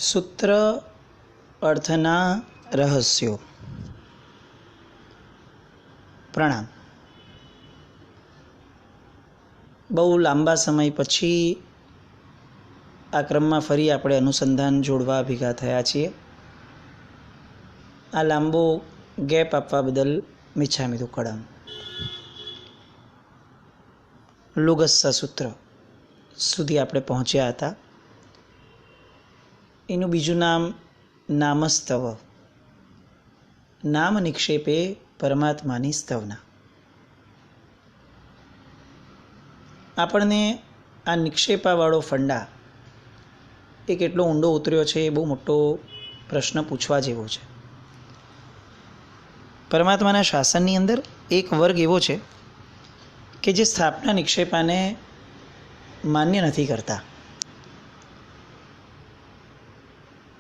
સૂત્ર અર્થના રહસ્યો. પ્રણામ. બહુ લાંબા સમય પછી આ ક્રમમાં ફરી આપણે અનુસંધાન જોડવા ભેગા થયા છીએ. આ લાંબો ગેપ આપવા બદલ મિચ્છામિ દુક્કડમ. લોગસ્સા સૂત્ર સુધી આપણે પહોંચ્યા હતા. એનું બીજું નામ નામસ્તવ, નામ નિક્ષેપે પરમાત્માની સ્તવના. આપણને આ નિક્ષેપાવાળો ફંડા એ કેટલો ઊંડો ઉતર્યો છે એ બહુ મોટો પ્રશ્ન પૂછવા જેવો છે. પરમાત્માના શાસનની અંદર એક વર્ગ એવો છે કે જે સ્થાપના નિક્ષેપાને માન્ય નથી કરતા.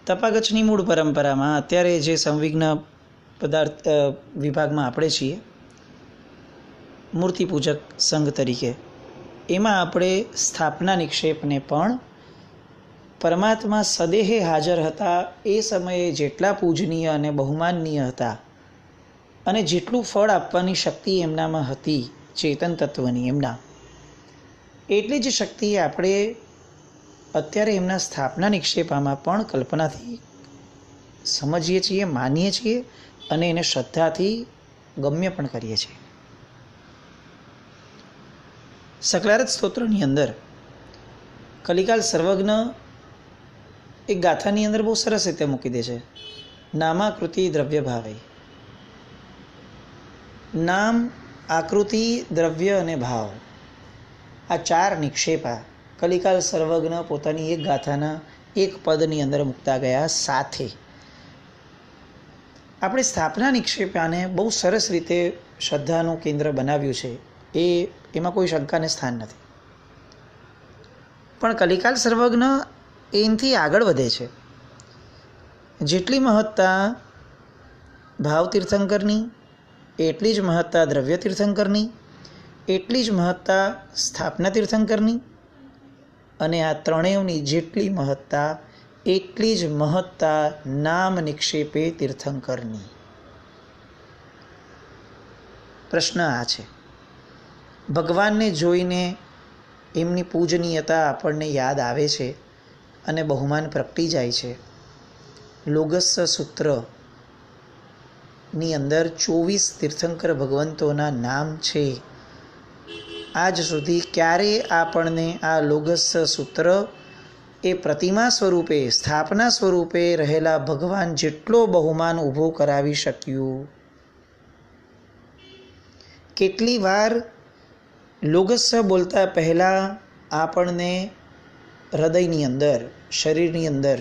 તપાગચની મૂળ પરંપરામાં અત્યારે જે સંવિઘ્ન પદાર્થ વિભાગમાં આપણે છીએ, મૂર્તિ પૂજક સંઘ તરીકે, એમાં આપણે સ્થાપના નિક્ષેપને પણ પરમાત્મા સદેહે હાજર હતા એ સમયે જેટલા પૂજનીય અને બહુમાનનીય હતા અને જેટલું ફળ આપવાની શક્તિ એમનામાં હતી ચેતન તત્વની એમના, એટલી જ શક્તિ આપણે અત્યારે એમના સ્થાપના નિક્ષેપામાં પણ કલ્પનાથી સમજીએ છીએ, માનીએ છીએ અને એને શ્રદ્ધાથી ગમ્ય પણ કરીએ છીએ. સકલારત સ્તોત્રની અંદર કલિકાલ સર્વજ્ઞ એક ગાથાની અંદર બહુ સરસ રીતે મૂકી દે છે. નામાકૃતિ દ્રવ્ય ભાવે. નામ, આકૃતિ, દ્રવ્ય અને ભાવ, આ ચાર નિક્ષેપા કલિકાલ સર્વજ્ઞ પોતાની એક ગાથાના એક પદની અંદર મૂકતા ગયા સાથે. આપણે સ્થાપના નિક્ષેપાને બહુ સરસ રીતે શ્રદ્ધાનું કેન્દ્ર બનાવ્યું છે, એમાં કોઈ શંકાને સ્થાન નથી. પણ કલિકાલ સર્વજ્ઞ એનાથી આગળ વધે છે. જેટલી મહત્તા ભાવ તીર્થંકરની, એટલી જ મહત્તા દ્રવ્ય તીર્થંકરની, એટલી જ મહત્તા સ્થાપના તીર્થંકરની, અને આ ત્રણેયની જેટલી મહત્તા એટલી જ મહત્તા નામ નિક્ષેપે તીર્થંકરની. પ્રશ્ન આ છે, ભગવાનને જોઈને એમની પૂજનીયતા આપણને યાદ આવે છે અને બહુમાન પ્રગટી જાય છે. લોગસ્સ સૂત્રની અંદર 24 તીર્થંકર ભગવંતોના નામ છે. આજ સુધી ક્યારેય આપણને આ લોગસ્સ સૂત્ર એ પ્રતિમા સ્વરૂપે, સ્થાપના સ્વરૂપે રહેલા ભગવાન જેટલો બહુમાન ઊભો કરાવી શક્યું. કેટલી વાર લોગસ્સ બોલતા પહેલાં આપણને હૃદયની અંદર, શરીરની અંદર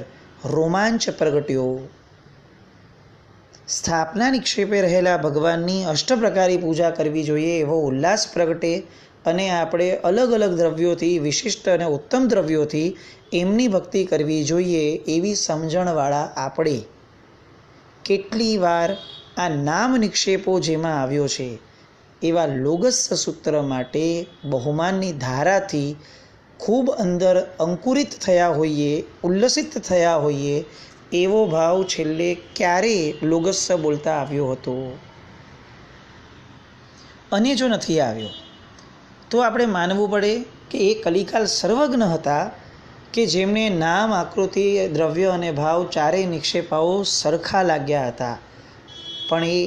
રોમાંચ પ્રગટ્યો. સ્થાપના નિક્ષેપે રહેલા ભગવાનની અષ્ટપ્રકારી પૂજા કરવી જોઈએ એવો ઉલ્લાસ પ્રગટે અને આપણે અલગ અલગ દ્રવ્યોથી, વિશિષ્ટ અને ઉત્તમ દ્રવ્યોથી એમની ભક્તિ કરવી જોઈએ એવી સમજણવાળા આપણે કેટલી વાર આ નામ નિક્ષેપો જેમાં આવ્યો છે એવા લોગસ્સ સૂત્ર માટે બહુમાનની ધારાથી ખૂબ અંદર અંકુરિત થયા હોઈએ, ઉલ્લસિત થયા હોઈએ એવો ભાવ છેલ્લે ક્યારે લોગસ્સ બોલતા આવ્યો હતો. અને જો નથી આવ્યો તો આપણે માનવું પડે કે એ કલિકાલ સર્વજ્ઞ હતા કે જેમને નામ, આકૃતિ, દ્રવ્ય અને ભાવ ચારેય નિક્ષેપાઓ સરખા લાગ્યા હતા. પણ એ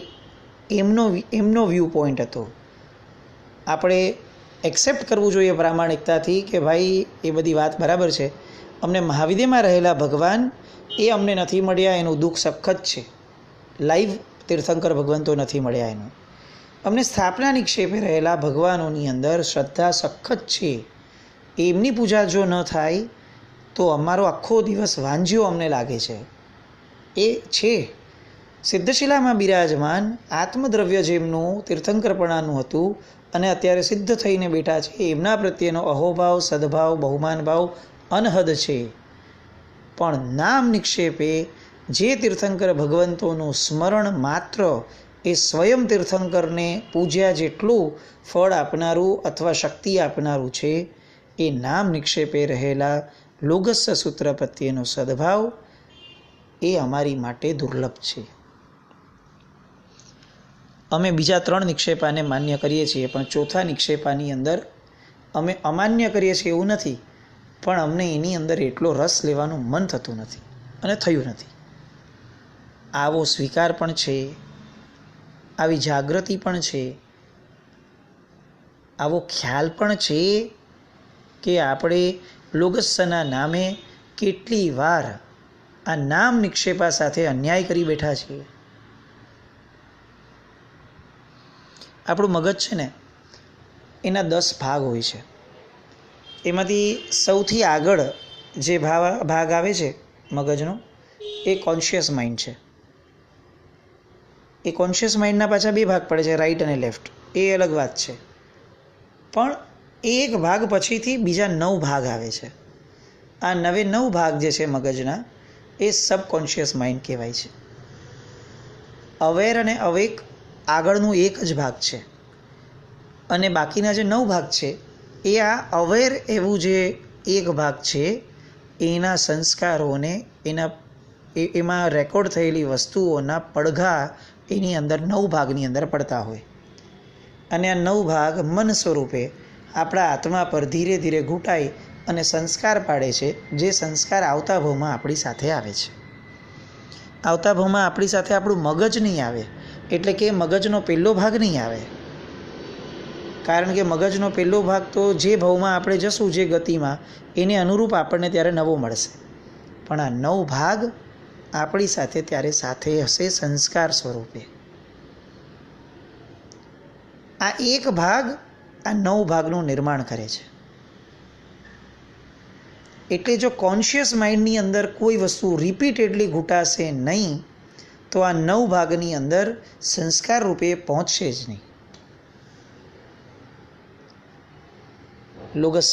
એમનો વ્યૂ પોઈન્ટ હતો. આપણે એક્સેપ્ટ કરવું જોઈએ પ્રામાણિકતાથી કે ભાઈ એ બધી વાત બરાબર છે. અમને મહાવિદ્યમાં રહેલા ભગવાન એ અમને નથી મળ્યા, એનું દુઃખ સખત છે. લાઈવ તીર્થંકર ભગવંતો નથી મળ્યા એનું. અમને સ્થાપના નિક્ષેપે રહેલા ભગવાનોની અંદર શ્રદ્ધા સખત છે. એમની પૂજા જો ન થાય તો અમારો આખો દિવસ વાંજ્યો અમને લાગે છે. એ છે સિદ્ધશિલામાં બિરાજમાન આત્મદ્રવ્ય જેમનું તીર્થંકરપણાનું હતું અને અત્યારે સિદ્ધ થઈને બેઠા છે, એમના પ્રત્યેનો અહોભાવ, સદભાવ, બહુમાન ભાવ અનહદ છે. પણ નામ નિક્ષેપે જે તીર્થંકર ભગવંતોનું સ્મરણ માત્ર એ સ્વયં તીર્થંકરને પૂજ્યા જેટલું ફળ આપનારું અથવા શક્તિ આપનારું છે, એ નામ નિક્ષેપે રહેલા લોગસ્સ સૂત્ર પ્રત્યેનો સદભાવ એ અમારી માટે દુર્લભ છે. અમે બીજા 3 નિક્ષેપાને માન્ય કરીએ છીએ, પણ ચોથા નિક્ષેપાની અંદર અમે અમાન્ય કરીએ છીએ એવું નથી, પણ અમને એની અંદર એટલો રસ લેવાનું મન થતું નથી અને થયું નથી. આવો સ્વીકાર પણ છે, આવી જાગૃતિ પણ છે, આવો ખ્યાલ પણ છે કે આપણે લોગસના નામે કેટલી વાર આ નામ નિક્ષેપા સાથે અન્યાય કરી બેઠા છીએ. આપણું મગજ છે ને, એના 10 ભાગ હોય છે. એમાંથી સૌથી આગળ જે ભાગ આવે છે મગજનો, એ કોન્શિયસ માઇન્ડ છે. એ કોન્શિયસ માઇન્ડના પાછા 2 ભાગ પડે છે, રાઈટ અને લેફ્ટ. એ અલગ વાત છે. પણ એ એક ભાગ પછીથી બીજા 9 ભાગ આવે છે. આ 9 ભાગ જે છે મગજના, એ સબકોન્શિયસ માઇન્ડ કહેવાય છે. અવેર અને અવેક આગળનું એક જ ભાગ છે, અને બાકીના જે 9 ભાગ છે એ આ અવેર એવું જે એક ભાગ છે એના સંસ્કારોને, એમાં રેકોર્ડ થયેલી વસ્તુઓના પડઘા એની અંદર 9 ભાગની અંદર પડતા હોય. અને આ 9 ભાગ મન સ્વરૂપે આપણા આત્મા પર ધીરે ધીરે ઘૂંટાઈ અને સંસ્કાર પાડે છે, જે સંસ્કાર આવતા ભાવમાં આપણી સાથે આવે છે. આવતા ભાવમાં આપણી સાથે આપણું મગજ નહીં આવે, એટલે કે મગજનો પહેલો ભાગ નહીં આવે, કારણ કે મગજનો પહેલો ભાગ તો જે ભાવમાં આપણે જશું, જે ગતિમાં, એને અનુરૂપ આપણને ત્યારે નવો મળશે. પણ આ 9 ભાગ આપણી સાથે ત્યારે સાથે હશે સંસ્કાર સ્વરૂપે. આ એક ભાગ આ 9 ભાગનું નિર્માણ કરે છે. એટલે જો કોન્શિયસ માઇન્ડની અંદર કોઈ વસ્તુ રિપીટેડલી ઘૂંટાશે નહીં, તો આ 9 ભાગની અંદર સંસ્કાર રૂપે પહોંચશે જ નહીં. લોગસ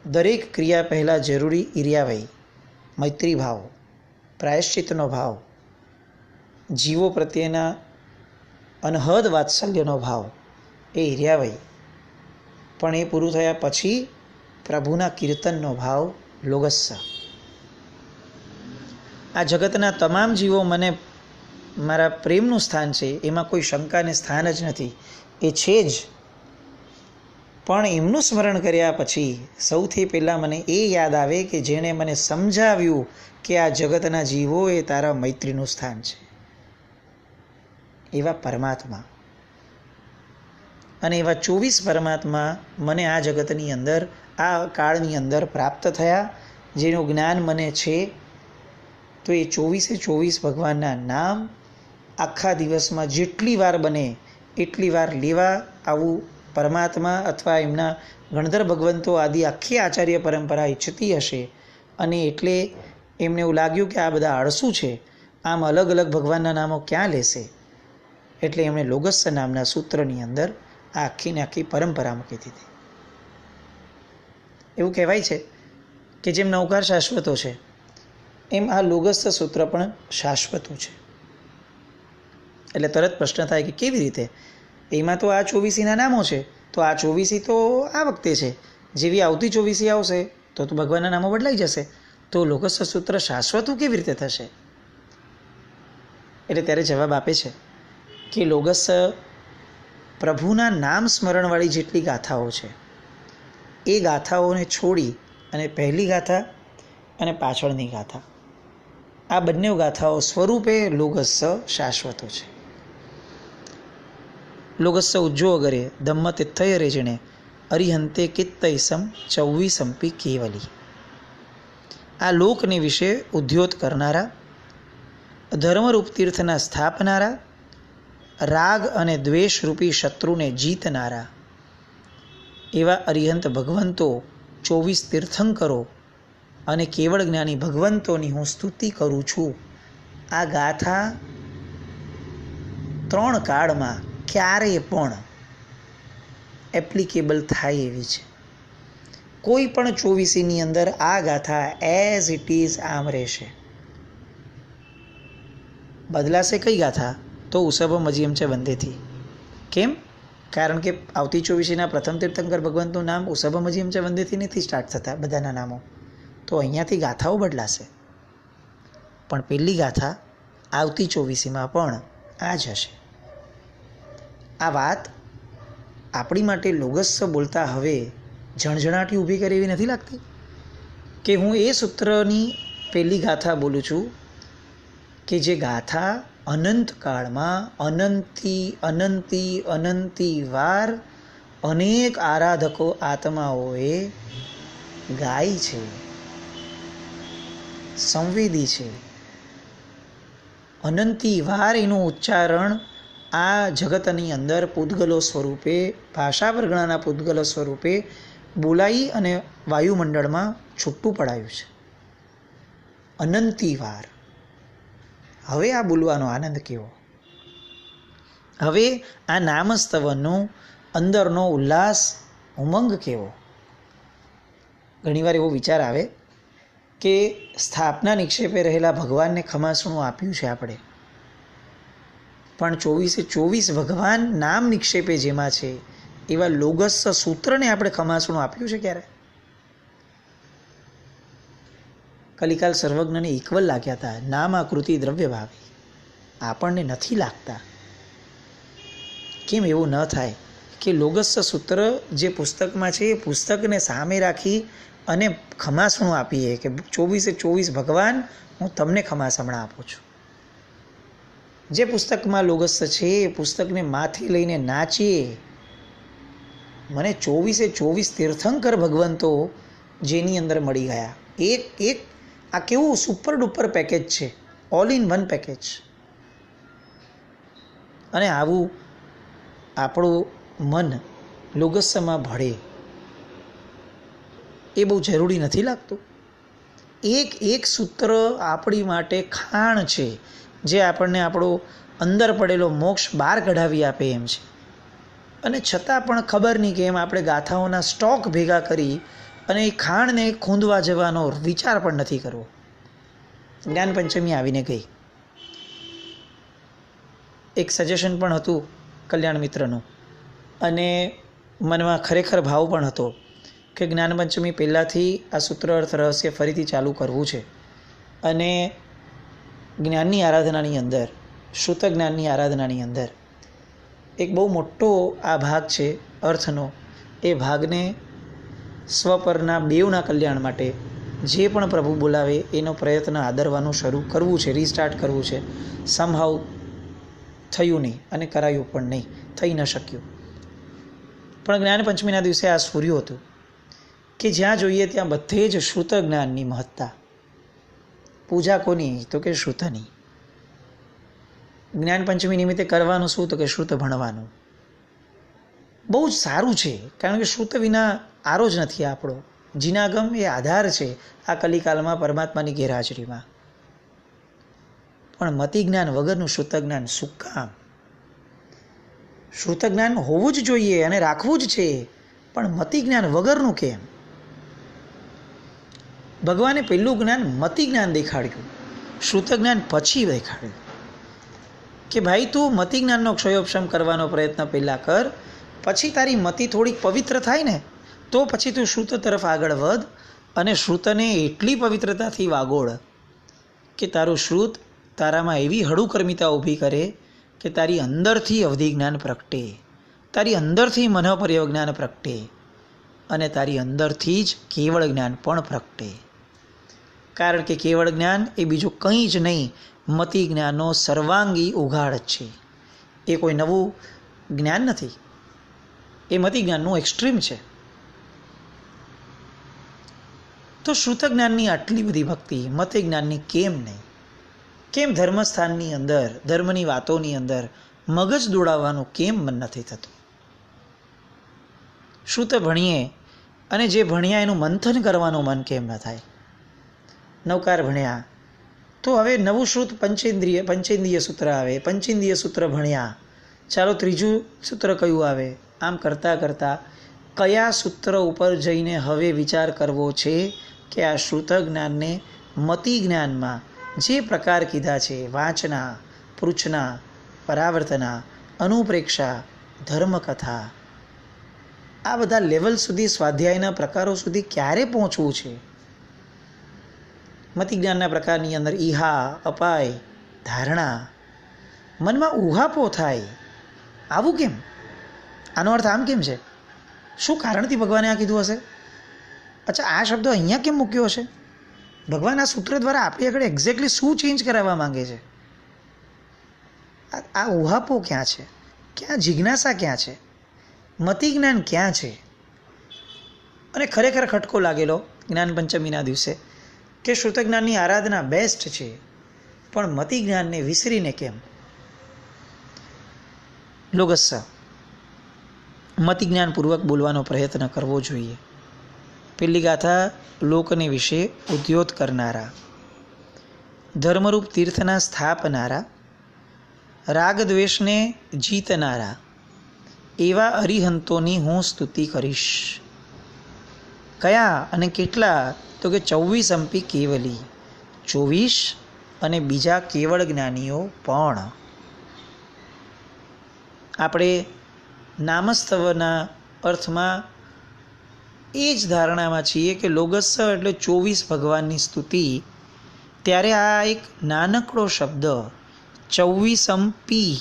દરેક ક્રિયા પહેલાં જરૂરી ઈર્યાવય, મૈત્રી ભાવ, પ્રાયશ્ચિતનો ભાવ, જીવો પ્રત્યેના અનહદ વાત્સલ્યનો ભાવ, એ ઈર્યાવય. પણ એ પૂરું થયા પછી પ્રભુના કીર્તનનો ભાવ લોગસ. આ જગતના તમામ જીવો મને મારા પ્રેમનું સ્થાન છે, એમાં કોઈ શંકાને સ્થાન જ નથી, એ છે જ. પણ એમનું સ્મરણ કર્યા પછી સૌથી પહેલાં મને એ યાદ આવે કે જેણે મને સમજાવ્યું કે આ જગતના જીવો એ તારા મૈત્રીનું સ્થાન છે, એવા પરમાત્મા. અને એવા 24 પરમાત્મા મને આ જગતની અંદર, આ કાળની અંદર પ્રાપ્ત થયા, જેનું જ્ઞાન મને છે. તો એ 24 ભગવાનના નામ આખા દિવસમાં જેટલી વાર બને એટલી વાર લેવા, આવું પરમાત્મા અથવા એમના ગણધર ભગવંતો આદિ આખી આચાર્ય પરંપરા ઈચ્છતી હશે. અને એટલે એમને એવું લાગ્યું કે આ બધા આળસુ છે, આમ અલગ અલગ ભગવાનના નામો ક્યાં લેશે, એટલે એમણે લોગસ નામના સૂત્રની અંદર આ આખીને આખી પરંપરા મૂકી દીધી. એવું કહેવાય છે કે જેમ નૌકાર શાશ્વતો છે, એમ આ લોગસ સૂત્ર પણ શાશ્વતું છે. એટલે તરત પ્રશ્ન થાય કે કેવી રીતે? એમાં તો આ 24ના નામો છે, તો આ 24 તો આ વખતે છે, જેવી આવતી 24 આવશે તો ભગવાનના નામો બદલાઈ જશે, તો લોગસ સૂત્ર શાશ્વતું કેવી રીતે થશે? એટલે ત્યારે જવાબ આપે છે કે લોગસ પ્રભુના નામ સ્મરણવાળી જેટલી ગાથાઓ છે, એ ગાથાઓને છોડી અને પહેલી ગાથા અને પાછળની ગાથા, આ બંને ગાથાઓ સ્વરૂપે લોગસ શાશ્વતો છે. લોગસ ઉજ્જો અગરે ધમ્મ તિથ્થય રેજણે અરિહંતે કિત્તૈસમ 24 કેવલી. આ લોકને વિશે ઉદ્યોત કરનારા, ધર્મરૂપ તીર્થના સ્થાપનારા, રાગ અને દ્વેષ રૂપી શત્રુને જીતનારા એવા અરિહંત ભગવંતો 24 તીર્થંકરો અને કેવળ જ્ઞાની ભગવંતોની હું સ્તુતિ કરું છું. આ ગાથા 3 કાળમાં ક્યારેય પણ એપ્લિકેબલ થાય એવી છે. કોઈ પણ 24ની અંદર આ ગાથા એઝ ઇટ ઇઝ આમ રહેશે. બદલાશે કઈ ગાથા? તો ઉષભમ અજીયમ છે વંદેથી. કેમ? કારણ કે આવતી 24ના પ્રથમ તીર્થંકર ભગવંતનું નામ ઉષભમ અજીયમ છે વંદેથી નથી સ્ટાર્ટ થતા બધાના નામો, તો અહીંયાથી ગાથાઓ બદલાશે. પણ પહેલી ગાથા આવતી 24મીમાં પણ આ જ હશે. આ વાત આપણી માટે લોગસ બોલતા હવે ઝણઝણાટી ઊભી કરે એવી નથી લાગતી કે હું એ સૂત્રની પહેલી ગાથા બોલું છું કે જે ગાથા અનંતકાળમાં અનંતી વાર અનેક આરાધકો આત્માઓએ ગાય છે, સંવેદી છે. અનંતી વાર એનું ઉચ્ચારણ આ જગતની અંદર પૂતગલો સ્વરૂપે, ભાષા વર્ગણાના પૂતગલો સ્વરૂપે બોલાઈ અને વાયુમંડળમાં છૂટું પડાયું છે. અનંતી વાર. હવે આ બોલવાનો આનંદ કેવો! હવે આ નામસ્તવનનો અંદરનો ઉલ્લાસ, ઉમંગ કેવો! ઘણીવાર એવો વિચાર આવે કે સ્થાપના નિક્ષેપે રહેલા ભગવાનને ખમાસણું આપ્યું છે આપણે, પણ 24 ભગવાન નામ નિક્ષેપે જેમાં છે એવા લોગસ સૂત્રને આપણે ખમાસણું આપ્યું છે ક્યારે? કલિકાલ સર્વજ્ઞને ઇક્વલ લાગ્યા હતા નામ આકૃતિ દ્રવ્ય ભાવે, આપણને નથી લાગતા. કેમ એવું ન થાય કે લોગસ સૂત્ર જે પુસ્તકમાં છે એ પુસ્તકને સામે રાખી અને ખમાસણું આપીએ કે 24 ભગવાન હું તમને ખમાસ હમણાં આપું છું. જે પુસ્તકમાં લોગસ છે એ પુસ્તકને માથે લઈને નાચીએ. મને 24 તીર્થંકર ભગવંતો જેની અંદર મળી ગયા. એક આ કેવું સુપર ડુપર પેકેજ છે, ઓલ ઇન વન પેકેજ. અને આવું આપણું મન લોગસમાં ભળે એ બહુ જરૂરી નથી લાગતું? એક સૂત્ર આપણી માટે ખાણ છે જે આપણને આપણો અંદર પડેલો મોક્ષ બહાર કઢાવી આપે એમ છે. અને છતાં પણ ખબર નહીં કે એમ આપણે ગાથાઓના સ્ટોક ભેગા કરી અને એ ખાણને ખૂંદવા જવાનો વિચાર પણ નથી કરવો. જ્ઞાન પંચમી આવીને ગઈ. એક સજેશન પણ હતું કલ્યાણ મિત્રનું, અને મનમાં ખરેખર ભાવ પણ હતો કે જ્ઞાન પંચમી પહેલાંથી આ સૂત્ર અર્થ રહસ્ય ફરીથી ચાલુ કરવું છે. અને જ્ઞાનની આરાધનાની અંદર, શ્રુત જ્ઞાનની આરાધનાની અંદર એક બહુ મોટો આ ભાગ છે અર્થનો. એ ભાગને સ્વપરના બેવના કલ્યાણ માટે જે પણ પ્રભુ બોલાવે એનો પ્રયત્ન આદરવાનું શરૂ કરવું છે, રીસ્ટાર્ટ કરવું છે. સમહાઉ થયું નહીં અને કરાયું પણ નહીં, થઈ ન શક્યું. પણ જ્ઞાન પંચમીના દિવસે આ સ્ફૂર્યું હતું કે જ્યાં જોઈએ ત્યાં બધે જ શ્રુત જ્ઞાનની મહત્તા. પૂજા કોની? તો કે શ્રુતની. જ્ઞાન પંચમી નિમિત્તે કરવાનું શું? તો કે શ્રુત ભણવાનું. બહુ જ સારું છે, કારણ કે શ્રુત વિના આરો જ નથી આપણો. જીનાગમ એ આધાર છે આ કલિકાલમાં પરમાત્માની ગેરહાજરીમાં. પણ મતિ જ્ઞાન વગરનું શ્રુત જ્ઞાન શું કામ? શ્રુત જ્ઞાન હોવું જ જોઈએ અને રાખવું જ છે, પણ મતિ જ્ઞાન વગરનું કેમ? ભગવાને પહેલું જ્ઞાન મતિ જ્ઞાન દેખાડ્યું, શ્રુત જ્ઞાન પછી દેખાડ્યું કે ભાઈ તું મતિ જ્ઞાનનો ક્ષયોપશમ કરવાનો પ્રયત્ન પહેલાં કર, પછી તારી મતિ થોડીક પવિત્ર થાય ને તો પછી તું શ્રુત તરફ આગળ વધ અને શ્રુતને એટલી પવિત્રતાથી વાગોળ કે તારું શ્રુત તારામાં એવી હળુકર્મિતા ઊભી કરે કે તારી અંદરથી અવધિ જ્ઞાન પ્રગટે, તારી અંદરથી મનઃપર્યવ જ્ઞાન પ્રગટે અને તારી અંદરથી જ કેવળ જ્ઞાન પણ પ્રગટે. કારણ કે કેવળ જ્ઞાન એ બીજું કંઈ જ નહીં, મતિ જ્ઞાનનો સર્વાંગી ઉઘાડ જ છે. એ કોઈ નવું જ્ઞાન નથી, એ મતિ જ્ઞાનનું એક્સ્ટ્રીમ છે. તો શ્રુત જ્ઞાનની આટલી બધી ભક્તિ, મતિ જ્ઞાનની કેમ નહીં? કેમ ધર્મસ્થાનની અંદર, ધર્મની વાતોની અંદર મગજ દોડાવવાનું કેમ મન નથી થતું? શ્રુત ભણીએ અને જે ભણ્યા એનું મંથન કરવાનું મન કેમ ન થાય? નવકાર ભણ્યા તો હવે નવું શ્રુત પંચેન્દ્રિય સૂત્ર આવે, પંચેન્દ્રિય સૂત્ર ભણ્યા, ચાલો ત્રીજું સૂત્ર કયું આવે? આમ કરતાં કરતાં કયા સૂત્ર ઉપર જઈને હવે વિચાર કરવો છે કે આ શ્રુત જ્ઞાનને મતિ જ્ઞાનમાં જે પ્રકાર કીધા છે, વાંચના, પૃચ્છના, પરાવર્તના, અનુપ્રેક્ષા, ધર્મકથા, આ બધા લેવલ સુધી, સ્વાધ્યાયના પ્રકારો સુધી ક્યારે પહોંચવું છે? મતિ જ્ઞાનના પ્રકારની અંદર ઈહા, અપાય, ધારણા, મનમાં ઉહાપો થાય. આવું કેમ? આનો અર્થ આમ કેમ છે? શું કારણથી ભગવાને આ કીધું હશે? અચ્છા, આ શબ્દ અહીંયા કેમ મૂક્યો હશે? ભગવાન આ સૂત્ર દ્વારા આપણી આગળ એક્ઝેક્ટલી શું ચેન્જ કરાવવા માંગે છે? આ ઉહાપો ક્યાં છે? ક્યાં જિજ્ઞાસા ક્યાં છે? મતિ જ્ઞાન ક્યાં છે? અને ખરેખર ખટકો લાગેલો જ્ઞાન પંચમીના દિવસે કે શ્રુત જ્ઞાનની આરાધના બેસ્ટ છે, પણ મતિ જ્ઞાનને વિસરીને કેમ? લોગસ્સ મતિ જ્ઞાનપૂર્વક બોલવાનો પ્રયત્ન કરવો જોઈએ. પેલી ગાથા લોકને વિશે ઉદ્યોત કરનારા, ધર્મરૂપ તીર્થના સ્થાપનારા, રાગ દ્વેષને જીતનારા એવા અરિહંતોની હું સ્તુતિ કરીશ. કયા અને કેટલા? તો કે 24 અંપી કેવલી, 24 અને બીજા કેવળ જ્ઞાનીઓ પણ. આપણે નામસ્તવના અર્થમાં એ જ ધારણામાં છીએ કે લોગસ્સ એટલે 24 ભગવાનની સ્તુતિ. ત્યારે આ એક નાનકડો શબ્દ 24 અંપી,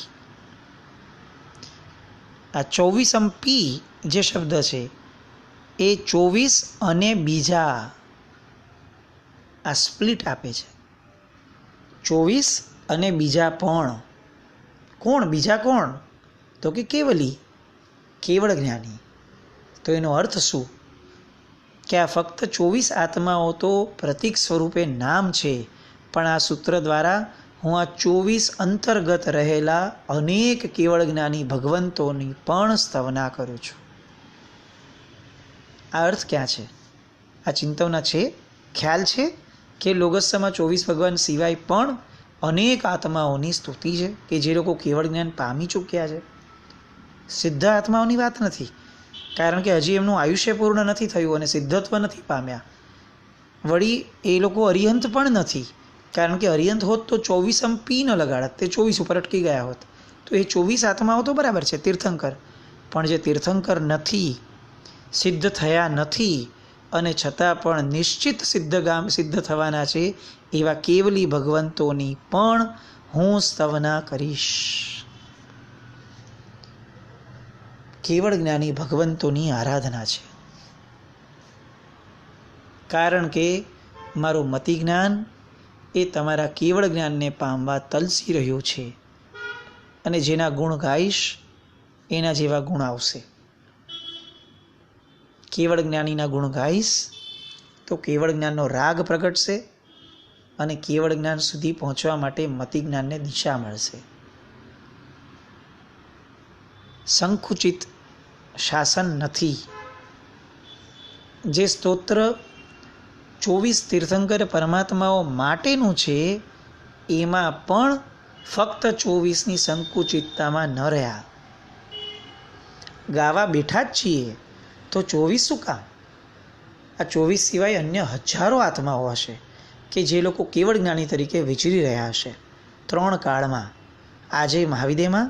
આ 24 અંપી જે શબ્દ છે એ 24 અને બીજા, આ સ્પ્લિટ આપે છે. 24 અને બીજા પણ. કોણ બીજા? કોણ? તો કે કેવલી, કેવળ જ્ઞાની. તો એનો અર્થ શું? કે આ ફક્ત 24 આત્માઓ તો પ્રતીક સ્વરૂપે નામ છે, પણ આ સૂત્ર દ્વારા હું આ 24 અંતર્ગત રહેલા અનેક કેવળ જ્ઞાની ભગવંતોની પણ સ્તવના કરું છું. આ અર્થ ક્યાં છે? આ ચિંતવના છે? ખ્યાલ છે કે લોગસ્સમાં 24 ભગવાન સિવાય પણ અનેક આત્માઓની સ્તુતિ છે કે જે લોકો કેવળ જ્ઞાન પામી ચૂક્યા છે. સિદ્ધ આત્માઓની વાત નથી, કારણ કે હજી એમનું આયુષ્ય પૂર્ણ નથી થયું અને સિદ્ધત્વ નથી પામ્યા. વળી એ લોકો અરિહંત પણ નથી, કારણ કે અરિહંત હોત તો 24 અંપી ન લગાડત, તે 24 ઉપર અટકી ગયા હોત. તો એ 24 આત્માઓ તો બરાબર છે તીર્થંકર, પણ જે તીર્થંકર નથી, સિદ્ધ થયા નથી અને છતાં પણ નિશ્ચિત સિદ્ધ થવાના છે, એવા કેવલી ભગવંતોની પણ હું સ્તવના કરીશ. કેવળ જ્ઞાની ભગવંતોની આરાધના છે, કારણ કે મારું મતિ જ્ઞાન એ તમારા કેવળ જ્ઞાનને પામવા તલસી રહ્યું છે, અને જેના ગુણ ગાઈશ એના જેવા ગુણ આવશે. કેવળ જ્ઞાનીના ગુણ ગાઈશ તો કેવળ જ્ઞાનનો રાગ પ્રગટશે અને કેવળ જ્ઞાન સુધી પહોંચવા માટે મતિ જ્ઞાનને દિશા મળશે. સંકુચિત શાસન નથી. જે સ્તોત્ર 24 તીર્થંકર પરમાત્માઓ માટેનું છે, એમાં પણ ફક્ત 24ની સંકુચિતતામાં ન રહ્યા. ગાવા બેઠા જ છીએ તો 24 શું કામ? આ 24 સિવાય અન્ય હજારો આત્માઓ હશે કે જે લોકો કેવળ જ્ઞાની તરીકે વિચરી રહ્યા હશે 3 કાળમાં. આજે મહાવિદેમાં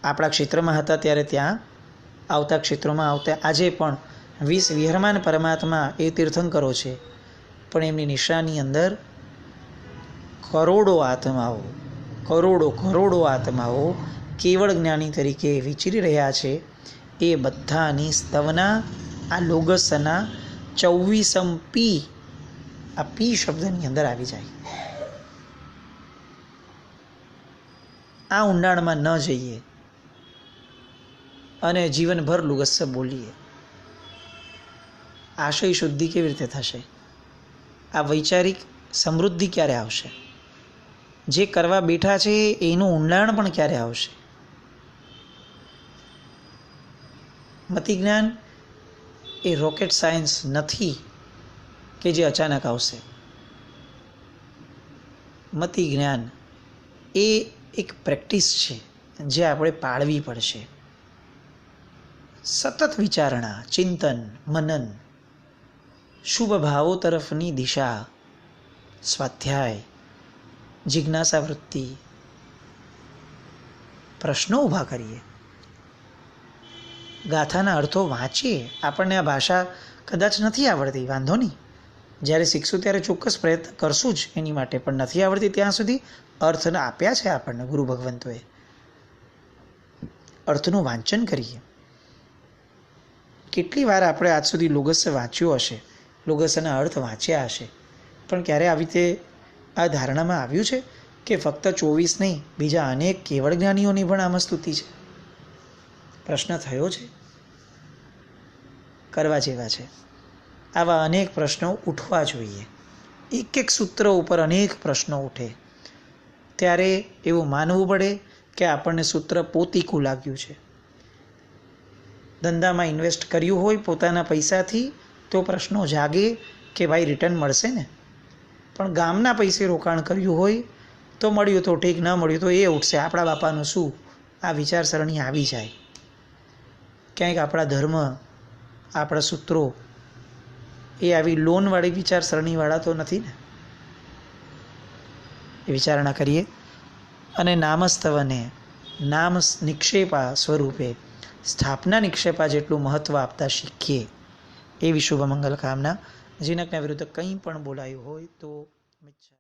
આપણા ક્ષેત્રમાં હતા ત્યારે ત્યાં આવતા ક્ષેત્રોમાં આવતા આજે પણ 20 વિહરમાન પરમાત્મા એ તીર્થંકરો છે, પણ એમની નિશાની અંદર કરોડો આત્માઓ કેવળ જ્ઞાની તરીકે વિચરી રહ્યા છે. એ બધાની સ્તવના આ લોગસના 24 પી, આ પી શબ્દની અંદર આવી જાય. આ ઊંડાણમાં ન જઈએ અને જીવનભર લુગસ્સ બોલીએ, આશય શુદ્ધિ કેવી રીતે થશે? આ વૈચારિક સમૃદ્ધિ ક્યારે આવશે? જે કરવા બેઠા છે એનું ઊંડાણ પણ ક્યારે આવશે? મતિ જ્ઞાન એ રોકેટ સાયન્સ નથી કે જે અચાનક આવશે. મતિ જ્ઞાન એ એક પ્રેક્ટિસ છે જે આપણે પાળવી પડશે. સતત વિચારણા, ચિંતન, મનન, શુભ ભાવો તરફની દિશા, સ્વાધ્યાય, જિજ્ઞાસા વૃત્તિ, પ્રશ્નો ઊભા કરીએ, ગાથાના અર્થો વાંચીએ. આપણને આ ભાષા કદાચ નથી આવડતી, વાંધો નહીં, જ્યારે શીખશું ત્યારે ચોક્કસ પ્રયત્ન કરશું જ એની માટે, પણ નથી આવડતી ત્યાં સુધી અર્થને આપ્યા છે આપણને ગુરુ ભગવંતોએ. અર્થનું વાંચન કરીએ. કેટલી વાર આપણે આજ સુધી લોગસ વાંચ્યું હશે, લોગસના અર્થ વાંચ્યા હશે, પણ ક્યારે આવી રીતે આ ધારણામાં આવ્યું છે કે ફક્ત 24 નહીં, બીજા અનેક કેવળ જ્ઞાનીઓની પણ આમાં સ્તુતિ છે? પ્રશ્ન થયો છે? કરવા જેવા છે. આવા અનેક પ્રશ્નો ઉઠવા જોઈએ. એક એક સૂત્ર ઉપર અનેક પ્રશ્નો ઉઠે ત્યારે એવું માનવું પડે કે આપણને સૂત્ર પોતીકું લાગ્યું છે. ધંધામાં ઇન્વેસ્ટ કર્યું હોય પોતાના પૈસાથી તો પ્રશ્નો જાગે કે ભાઈ રિટર્ન મળશે ને, પણ ગામના પૈસે રોકાણ કર્યું હોય તો મળ્યું તો ઠીક, ન મળ્યું તો એ ઉઠશે, આપણા બાપાનું શું, આ વિચારસરણી આવી જાય. ક્યાંક આપણા ધર્મ, આપણા સૂત્રો એ આવી લોનવાળી વિચારસરણીવાળા તો નથી ને. એ વિચારણા કરીએ અને નામસ્તવને નામ નિક્ષેપા સ્વરૂપે સ્થાપના નિક્ષેપા જેટલું મહત્ત્વ આપતા શીખીએ એવી શુભ મંગલ કામના. જીનકના વિરુદ્ધ કંઈ પણ બોલાયું હોય તો મિચ્છા